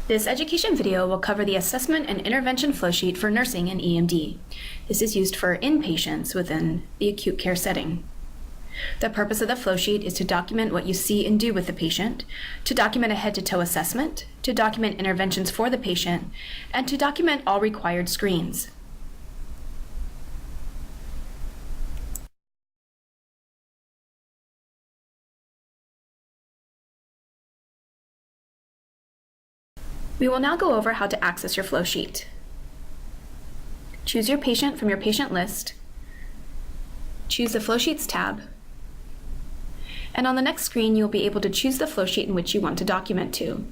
This education video will cover the assessment and intervention flowsheet for nursing and EMD. This is used for inpatients within the acute care setting. The purpose of the flowsheet is to document what you see and do with the patient, to document a head-to-toe assessment, to document interventions for the patient, and to document all required screens. We will now go over how to access your flowsheet. Choose your patient from your patient list, choose the Flowsheets tab, and on the next screen you'll be able to choose the flowsheet in which you want to document to.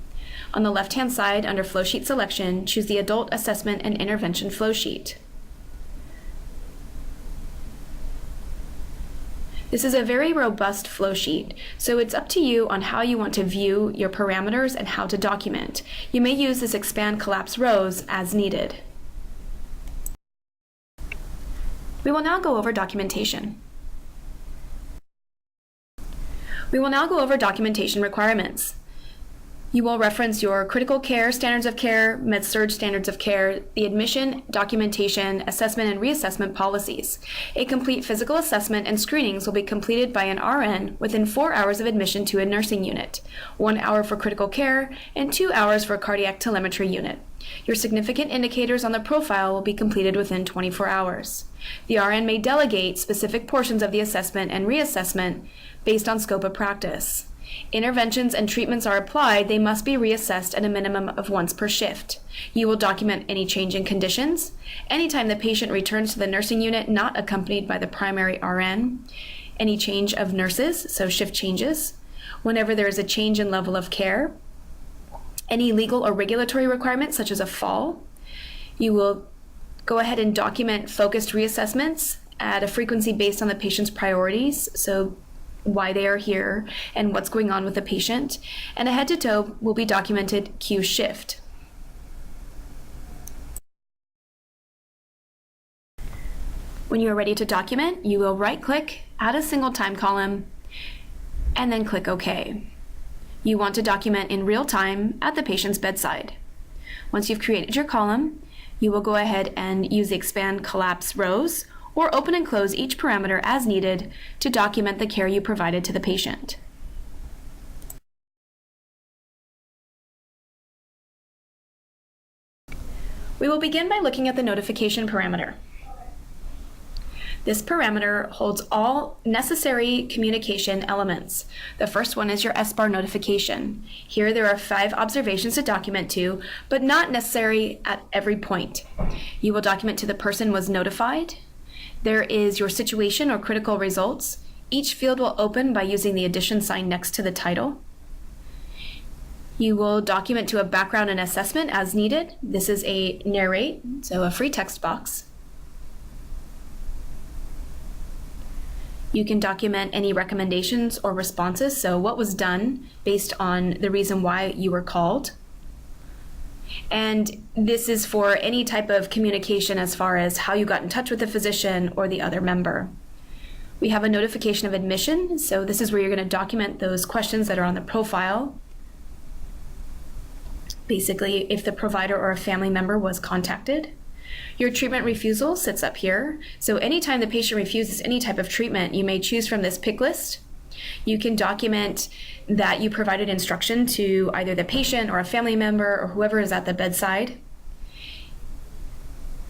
On the left-hand side, under Flowsheet Selection, choose the Adult Assessment and Intervention flowsheet. This is a very robust flowsheet, so it's up to you on how you want to view your parameters and how to document. You may use this expand collapse rows as needed. We will now go over documentation. We will now go over documentation requirements. You will reference your critical care standards of care, med-surg standards of care, the admission, documentation, assessment, and reassessment policies. A complete physical assessment and screenings will be completed by an RN within 4 hours of admission to a nursing unit, 1 hour for critical care, and 2 hours for a cardiac telemetry unit. Your significant indicators on the profile will be completed within 24 hours. The RN may delegate specific portions of the assessment and reassessment based on scope of practice. Interventions and treatments are applied, they must be reassessed at a minimum of once per shift. You will document any change in conditions, anytime the patient returns to the nursing unit not accompanied by the primary RN, any change of nurses, so shift changes, whenever there is a change in level of care, any legal or regulatory requirements such as a fall. You will go ahead and document focused reassessments at a frequency based on the patient's priorities, so why they are here and what's going on with the patient, and a head-to-toe will be documented Q shift. When you are ready to document, you will right-click, add a single time column, and then click OK. You want to document in real time at the patient's bedside. Once you've created your column, you will go ahead and use the expand collapse rows or open and close each parameter as needed to document the care you provided to the patient. We will begin by looking at the notification parameter. This parameter holds all necessary communication elements. The first one is your SBAR notification. Here there are 5 observations to document to, but not necessary at every point. You will document to the person was notified. There is your situation or critical results. Each field will open by using the addition sign next to the title. You will document to a background and assessment as needed. This is a narrate, so a free text box. You can document any recommendations or responses, so what was done based on the reason why you were called. And this is for any type of communication as far as how you got in touch with the physician or the other member. We have a notification of admission, so this is where you're going to document those questions that are on the profile. Basically, if the provider or a family member was contacted. Your treatment refusal sits up here, so anytime the patient refuses any type of treatment, you may choose from this pick list. You can document that you provided instruction to either the patient or a family member or whoever is at the bedside.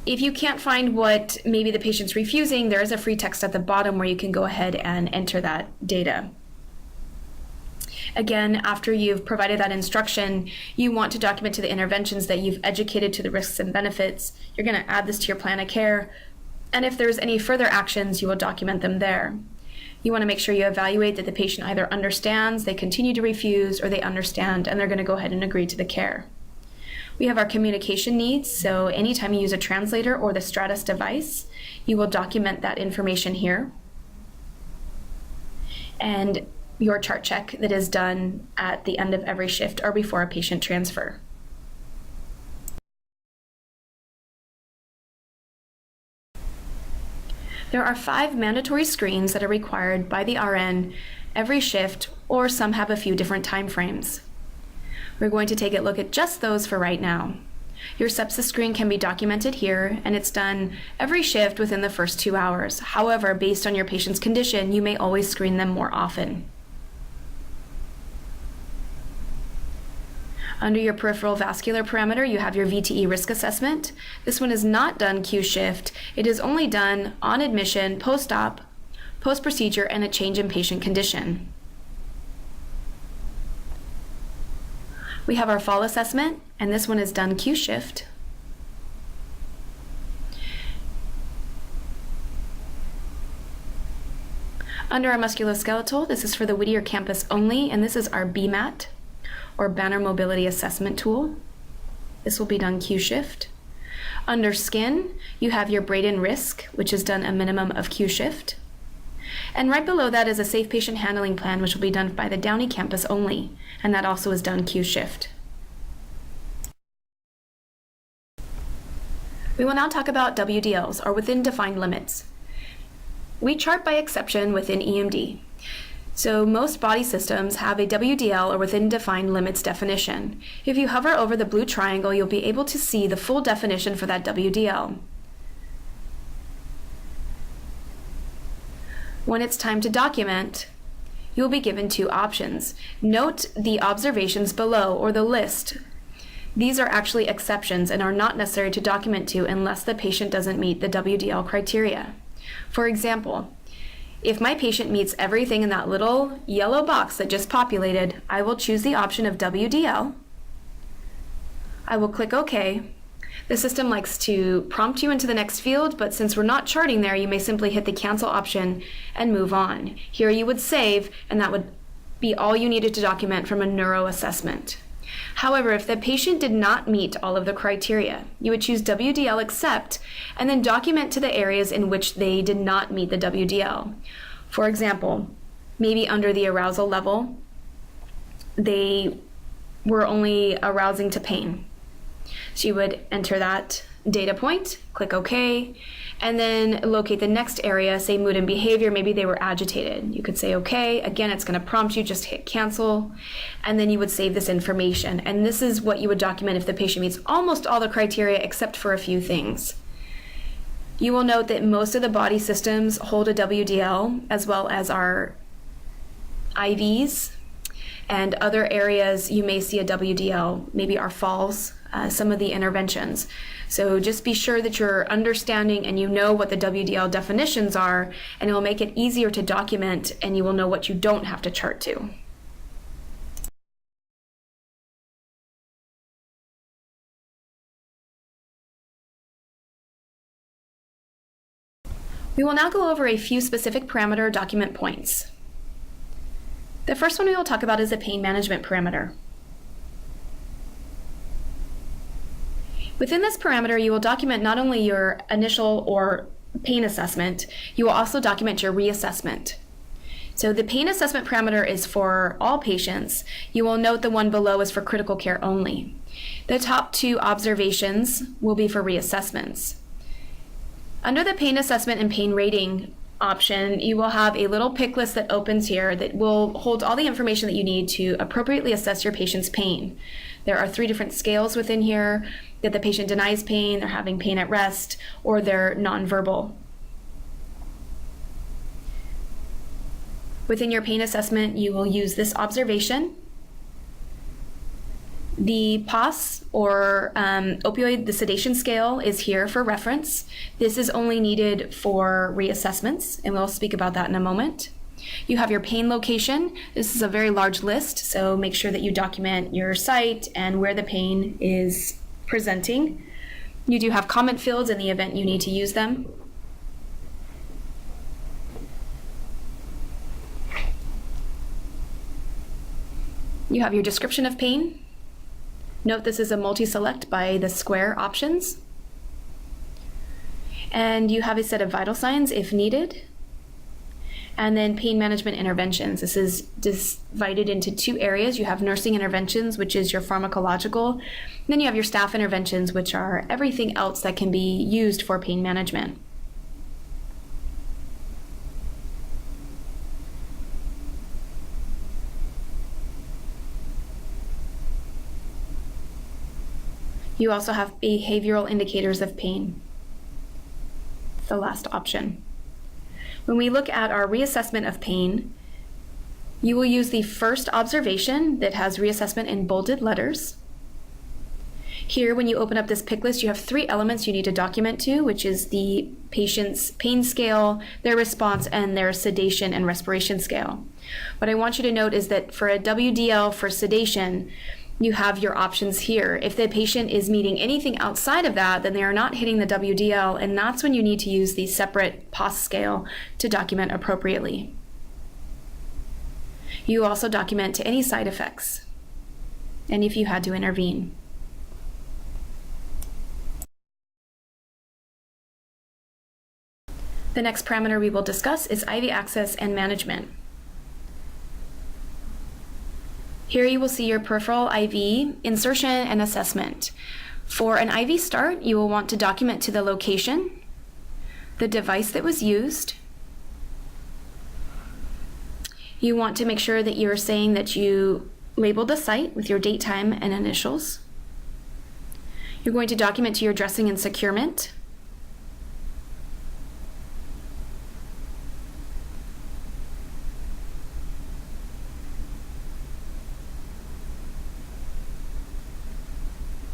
If you can't find what maybe the patient's refusing, there is a free text at the bottom where you can go ahead and enter that data. Again, after you've provided that instruction, you want to document to the interventions that you've educated to the risks and benefits. You're going to add this to your plan of care, and if there's any further actions, you will document them there. You want to make sure you evaluate that the patient either understands, they continue to refuse, or they understand and they're going to go ahead and agree to the care. We have our communication needs, so anytime you use a translator or the Stratus device, you will document that information here. And your chart check that is done at the end of every shift or before a patient transfer. There are 5 mandatory screens that are required by the RN every shift, or some have a few different time frames. We're going to take a look at just those for right now. Your sepsis screen can be documented here, and it's done every shift within the first 2 hours. However, based on your patient's condition, you may always screen them more often. Under your peripheral vascular parameter, you have your VTE risk assessment. This one is not done Q-shift. It is only done on admission, post-op, post-procedure, and a change in patient condition. We have our fall assessment, and this one is done Q-shift. Under our musculoskeletal, this is for the Whittier campus only, and this is our BMAT, or Banner Mobility Assessment Tool. This will be done Q-shift. Under skin, you have your Braden risk, which is done a minimum of Q-shift. And right below that is a safe patient handling plan, which will be done by the Downey campus only, and that also is done Q-shift. We will now talk about WDLs, or within defined limits. We chart by exception within EMD. So most body systems have a WDL, or within defined limits definition. If you hover over the blue triangle, you'll be able to see the full definition for that WDL. When it's time to document, you'll be given 2 options. Note the observations below, or the list. These are actually exceptions and are not necessary to document to unless the patient doesn't meet the WDL criteria. For example, if my patient meets everything in that little yellow box that just populated, I will choose the option of WDL. I will click OK. The system likes to prompt you into the next field, but since we're not charting there, you may simply hit the cancel option and move on. Here you would save, and that would be all you needed to document from a neuro assessment. However, if the patient did not meet all of the criteria, you would choose WDL accept and then document to the areas in which they did not meet the WDL. For example, maybe under the arousal level, they were only arousing to pain. So you would enter that data point, click OK, and then locate the next area, say mood and behavior. Maybe they were agitated. You could say OK. Again, it's going to prompt you, just hit cancel, and then you would save this information. And this is what you would document if the patient meets almost all the criteria except for a few things. You will note that most of the body systems hold a WDL, as well as our IVs, and other areas you may see a WDL, maybe our falls, some of the interventions. So just be sure that you're understanding and you know what the WDL definitions are, and it will make it easier to document, and you will know what you don't have to chart to. We will now go over a few specific parameter document points. The first one we will talk about is a pain management parameter. Within this parameter, you will document not only your initial or pain assessment, you will also document your reassessment. So the pain assessment parameter is for all patients. You will note the one below is for critical care only. The top 2 observations will be for reassessments. Under the pain assessment and pain rating option, you will have a little pick list that opens here that will hold all the information that you need to appropriately assess your patient's pain. There are 3 different scales within here: that the patient denies pain, they're having pain at rest, or they're nonverbal. Within your pain assessment, you will use this observation. The POS, or opioid, the sedation scale, is here for reference. This is only needed for reassessments, and we'll speak about that in a moment. You have your pain location. This is a very large list, so make sure that you document your site and where the pain is presenting. You do have comment fields in the event you need to use them. You have your description of pain. Note this is a multi-select by the square options. And you have a set of vital signs if needed. And then pain management interventions. This is divided into 2 areas. You have nursing interventions, which is your pharmacological. Then you have your staff interventions, which are everything else that can be used for pain management. You also have behavioral indicators of pain, the last option. When we look at our reassessment of pain, you will use the first observation that has reassessment in bolded letters. Here, when you open up this pick list, you have 3 elements you need to document to, which is the patient's pain scale, their response, and their sedation and respiration scale. What I want you to note is that for a WDL for sedation, you have your options here. If the patient is meeting anything outside of that, then they are not hitting the WDL, and that's when you need to use the separate POS scale to document appropriately. You also document to any side effects, and if you had to intervene. The next parameter we will discuss is IV access and management. Here you will see your peripheral IV insertion and assessment. For an IV start, you will want to document to the location, the device that was used. You want to make sure that you're saying that you labeled the site with your date, time, and initials. You're going to document to your dressing and securement.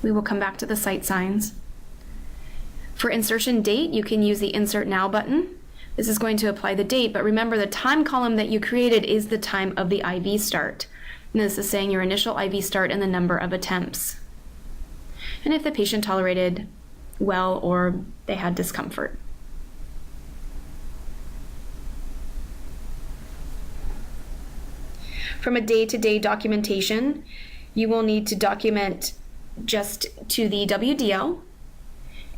We will come back to the site signs. For insertion date, you can use the Insert Now button. This is going to apply the date, but remember the time column that you created is the time of the IV start. And this is saying your initial IV start and the number of attempts. And if the patient tolerated well or they had discomfort. From a day-to-day documentation, you will need to document just to the WDL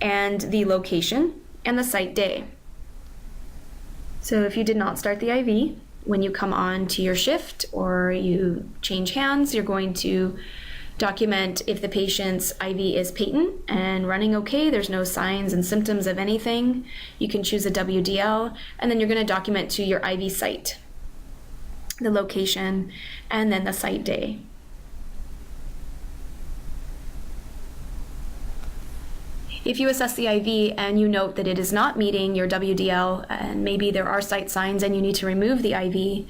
and the location and the site day. So if you did not start the IV, when you come on to your shift or you change hands, you're going to document if the patient's IV is patent and running okay, there's no signs and symptoms of anything. You can choose a WDL, and then you're going to document to your IV site, the location, and then the site day. If you assess the IV and you note that it is not meeting your WDL and maybe there are site signs and you need to remove the IV,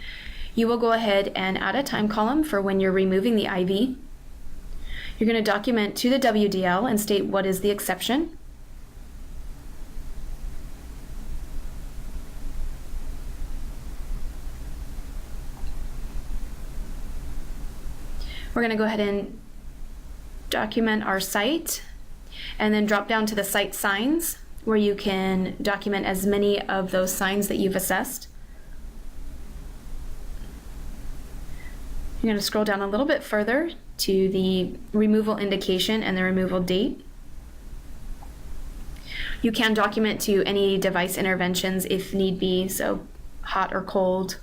you will go ahead and add a time column for when you're removing the IV. You're going to document to the WDL and state what is the exception. We're going to go ahead and document our site, and then drop down to the site signs where you can document as many of those signs that you've assessed. You're going to scroll down a little bit further to the removal indication and the removal date. You can document to any device interventions if need be, so hot or cold.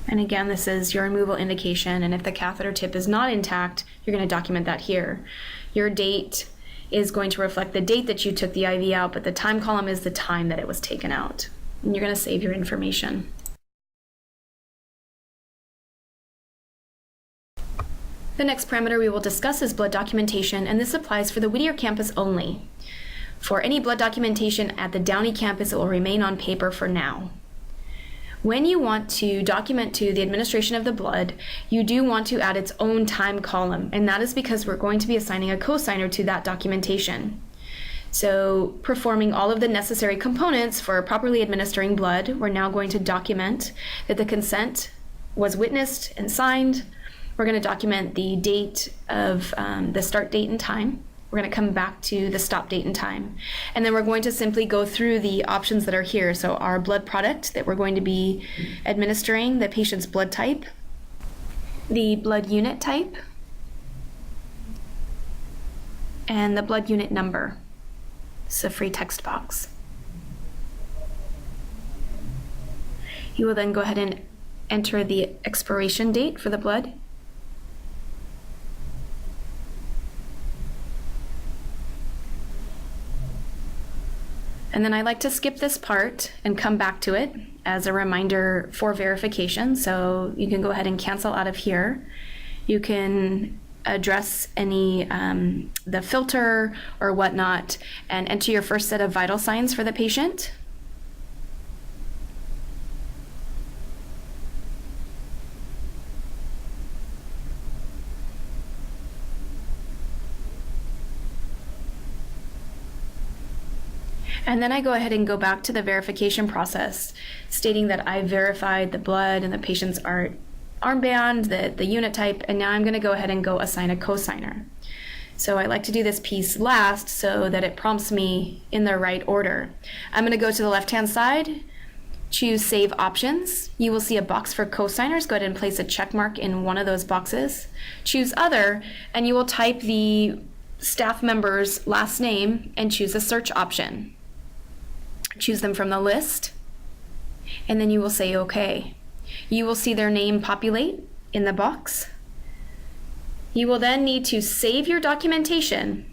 And again, this is your removal indication, and if the catheter tip is not intact, you're going to document that here. Your date is going to reflect the date that you took the IV out, but the time column is the time that it was taken out. And you're going to save your information. The next parameter we will discuss is blood documentation, and this applies for the Whittier campus only. For any blood documentation at the Downey campus, it will remain on paper for now. When you want to document to the administration of the blood, you do want to add its own time column, and that is because we're going to be assigning a cosigner to that documentation. So, performing all of the necessary components for properly administering blood, we're now going to document that the consent was witnessed and signed. We're going to document the date of the start date and time. We're going to come back to the stop date and time. And then we're going to simply go through the options that are here. So our blood product that we're going to be administering, the patient's blood type, the blood unit type, and the blood unit number. It's a free text box. You will then go ahead and enter the expiration date for the blood. And then I like to skip this part and come back to it as a reminder for verification. So you can go ahead and cancel out of here. You can address any the filter or whatnot and enter your first set of vital signs for the patient. And then I go ahead and go back to the verification process, stating that I verified the blood and the patient's armband, the unit type, and now I'm going to go ahead and go assign a cosigner. So I like to do this piece last so that it prompts me in the right order. I'm going to go to the left-hand side, choose Save Options. You will see a box for cosigners. Go ahead and place a check mark in one of those boxes. Choose Other, and you will type the staff member's last name and choose a search option. Choose them from the list, and then you will say OK. You will see their name populate in the box. You will then need to save your documentation,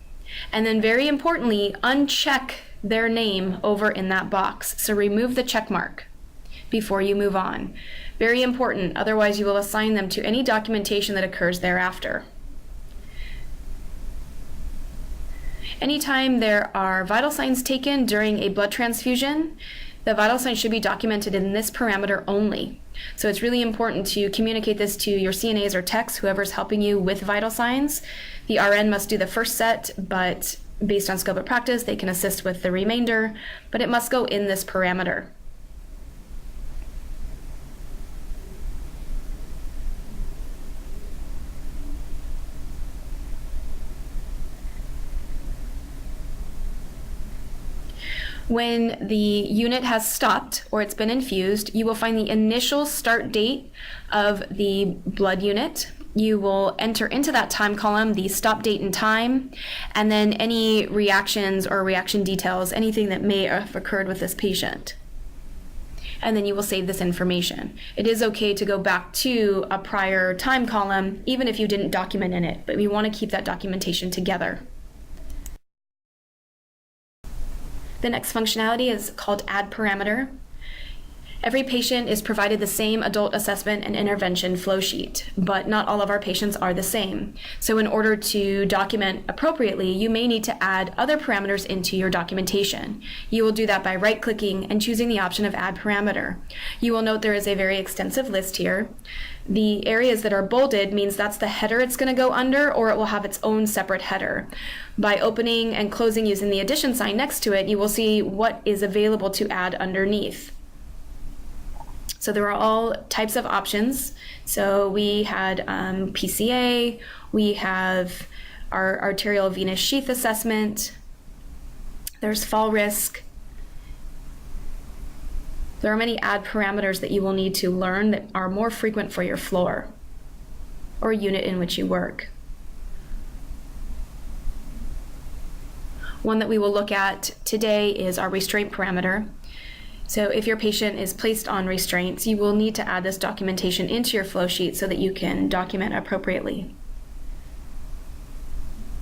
and then very importantly, uncheck their name over in that box. So remove the check mark before you move on. Very important, otherwise you will assign them to any documentation that occurs thereafter. Anytime there are vital signs taken during a blood transfusion, the vital signs should be documented in this parameter only. So it's really important to communicate this to your CNAs or techs, whoever's helping you with vital signs. The RN must do the first set, but based on scope of practice, they can assist with the remainder, but it must go in this parameter. When the unit has stopped or it's been infused, you will find the initial start date of the blood unit. You will enter into that time column the stop date and time, and then any reactions or reaction details, anything that may have occurred with this patient. And then you will save this information. It is okay to go back to a prior time column, even if you didn't document in it, but we want to keep that documentation together. The next functionality is called Add Parameter. Every patient is provided the same adult assessment and intervention flow sheet, but not all of our patients are the same. So in order to document appropriately, you may need to add other parameters into your documentation. You will do that by right-clicking and choosing the option of Add Parameter. You will note there is a very extensive list here. The areas that are bolded means that's the header it's going to go under, or it will have its own separate header. By opening and closing using the addition sign next to it, you will see what is available to add underneath. So there are all types of options. So we had PCA, we have our arterial venous sheath assessment, there's fall risk. There are many add parameters that you will need to learn that are more frequent for your floor or unit in which you work. One that we will look at today is our restraint parameter. So if your patient is placed on restraints, you will need to add this documentation into your flow sheet so that you can document appropriately.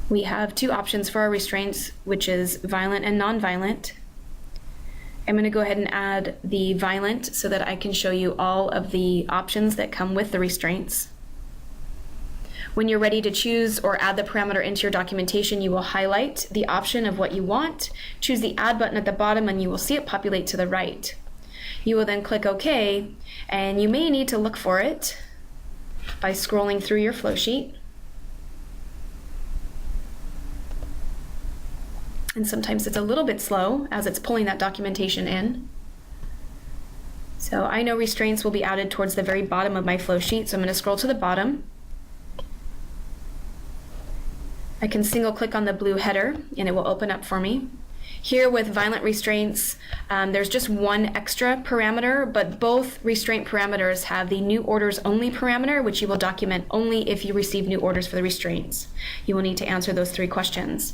We have two options for our restraints, which is violent and non-violent. I'm going to go ahead and add the violent so that I can show you all of the options that come with the restraints. When you're ready to choose or add the parameter into your documentation, you will highlight the option of what you want, choose the Add button at the bottom, and you will see it populate to the right. You will then click OK, and you may need to look for it by scrolling through your flow sheet. And sometimes it's a little bit slow as it's pulling that documentation in. So I know restraints will be added towards the very bottom of my flow sheet, so I'm going to scroll to the bottom. I can single click on the blue header and it will open up for me. Here with violent restraints, there's just one extra parameter, but both restraint parameters have the new orders only parameter, which you will document only if you receive new orders for the restraints. You will need to answer those 3 questions.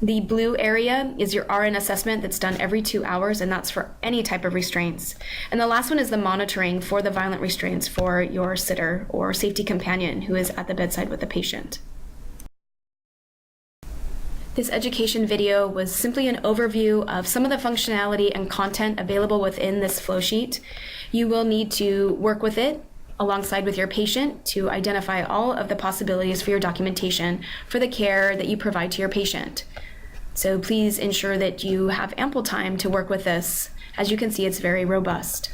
The blue area is your RN assessment that's done every 2 hours, and that's for any type of restraints. And the last one is the monitoring for the violent restraints for your sitter or safety companion who is at the bedside with the patient. This education video was simply an overview of some of the functionality and content available within this flow sheet. You will need to work with it alongside with your patient to identify all of the possibilities for your documentation for the care that you provide to your patient. So please ensure that you have ample time to work with this. As you can see, it's very robust.